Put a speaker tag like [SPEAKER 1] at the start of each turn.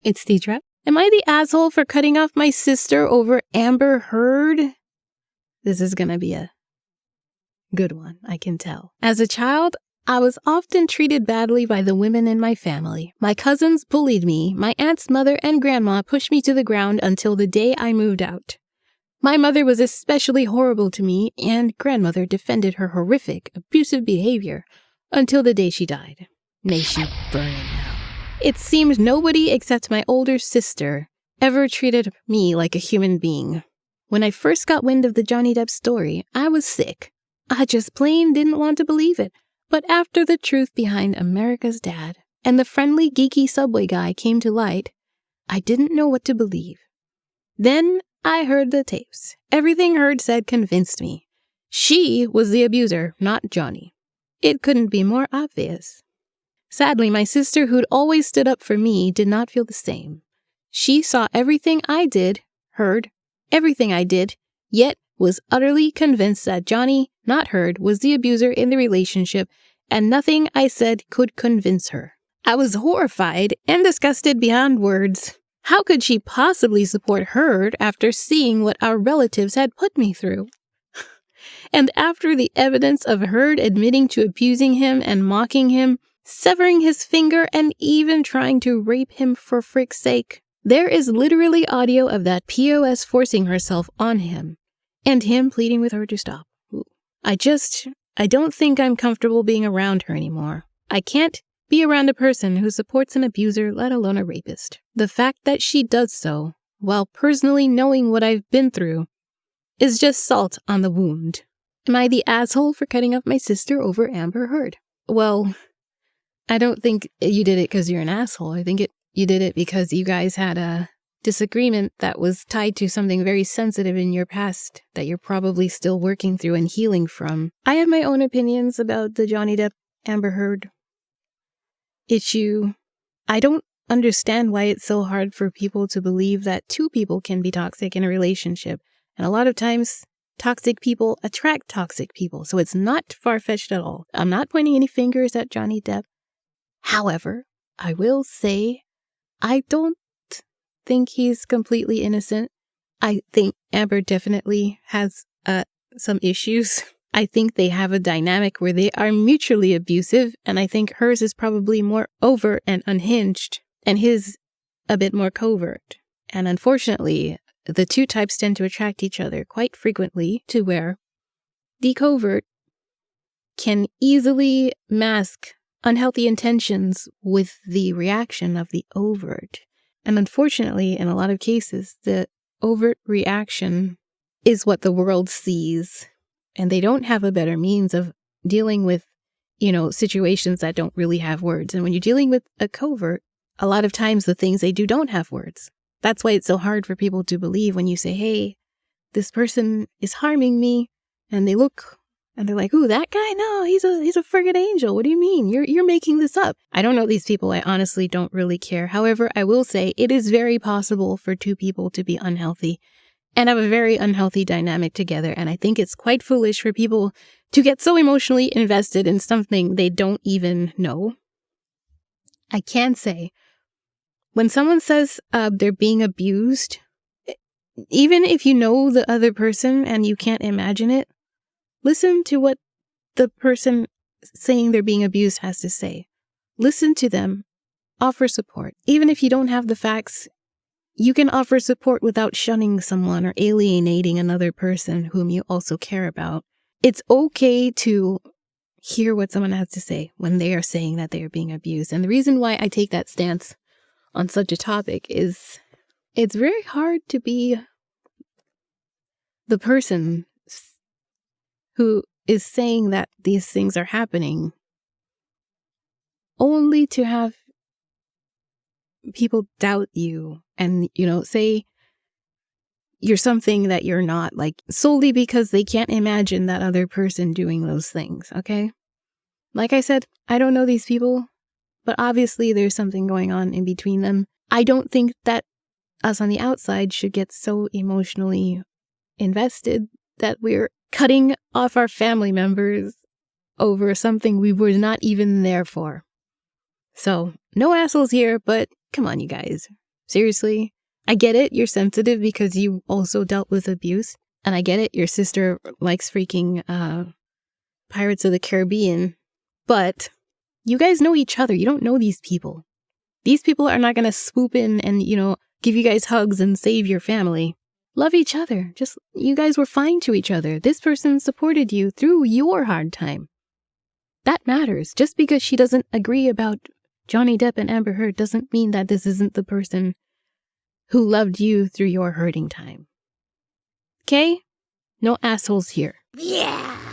[SPEAKER 1] It's Deidre. Am I the asshole for cutting off my sister over Amber Heard? This is gonna be a good one, I can tell. As a child, I was often treated badly by the women in my family. My cousins bullied me. My aunt's mother and grandma pushed me to the ground until the day I moved out. My mother was especially horrible to me, and grandmother defended her horrific, abusive behavior until the day she died. May she burn in hell. It seemed nobody except my older sister ever treated me like a human being. When I first got wind of the Johnny Depp story, I was sick. I just plain didn't want to believe it. But after the truth behind America's Dad and the friendly, geeky subway guy came to light, I didn't know what to believe. Then I heard the tapes. Everything Heard said convinced me. She was the abuser, not Johnny. It couldn't be more obvious. Sadly, my sister, who'd always stood up for me, did not feel the same. She saw everything I did, heard everything I did, yet was utterly convinced that Johnny, not Heard, was the abuser in the relationship, and nothing I said could convince her. I was horrified and disgusted beyond words. How could she possibly support Heard after seeing what our relatives had put me through? And after the evidence of Heard admitting to abusing him and mocking him, severing his finger, and even trying to rape him for frick's sake. There is literally audio of that POS forcing herself on him, and him pleading with her to stop. I don't think I'm comfortable being around her anymore. I can't be around a person who supports an abuser, let alone a rapist. The fact that she does so, while personally knowing what I've been through, is just salt on the wound. Am I the asshole for cutting off my sister over Amber Heard? Well, I don't think you did it because you're an asshole. I think you did it because you guys had a disagreement that was tied to something very sensitive in your past that you're probably still working through and healing from. I have my own opinions about the Johnny Depp Amber Heard issue. I don't understand why it's so hard for people to believe that two people can be toxic in a relationship. And a lot of times, toxic people attract toxic people. So it's not far-fetched at all. I'm not pointing any fingers at Johnny Depp. However, I will say I don't think he's completely innocent. I think Amber definitely has some issues. I think they have a dynamic where they are mutually abusive, and I think hers is probably more overt and unhinged, and his a bit more covert. And unfortunately, the two types tend to attract each other quite frequently to where the covert can easily mask unhealthy intentions with the reaction of the overt. And unfortunately, in a lot of cases, the overt reaction is what the world sees. And they don't have a better means of dealing with, situations that don't really have words. And when you're dealing with a covert, a lot of times the things they do don't have words. That's why it's so hard for people to believe when you say, hey, this person is harming me, and they look and they're like, ooh, that guy? No, he's a friggin' angel. What do you mean? You're making this up. I don't know these people. I honestly don't really care. However, I will say it is very possible for two people to be unhealthy and have a very unhealthy dynamic together. And I think it's quite foolish for people to get so emotionally invested in something they don't even know. I can say, when someone says they're being abused, even if you know the other person and you can't imagine it, listen to what the person saying they're being abused has to say. Listen to them. Offer support. Even if you don't have the facts, you can offer support without shunning someone or alienating another person whom you also care about. It's okay to hear what someone has to say when they are saying that they are being abused. And the reason why I take that stance on such a topic is it's very hard to be the person who is saying that these things are happening, only to have people doubt you and, say you're something that you're not, like solely because they can't imagine that other person doing those things, okay? Like I said, I don't know these people, but obviously there's something going on in between them. I don't think that us on the outside should get so emotionally invested that we're cutting off our family members over something we were not even there for. So, no assholes here, but come on, you guys. Seriously. I get it. You're sensitive because you also dealt with abuse. And I get it. Your sister likes freaking Pirates of the Caribbean. But you guys know each other. You don't know these people. These people are not going to swoop in and, give you guys hugs and save your family. Love each other. Just, you guys were fine to each other. This person supported you through your hard time. That matters. Just because she doesn't agree about Johnny Depp and Amber Heard doesn't mean that this isn't the person who loved you through your hurting time. Okay? No assholes here.
[SPEAKER 2] Yeah!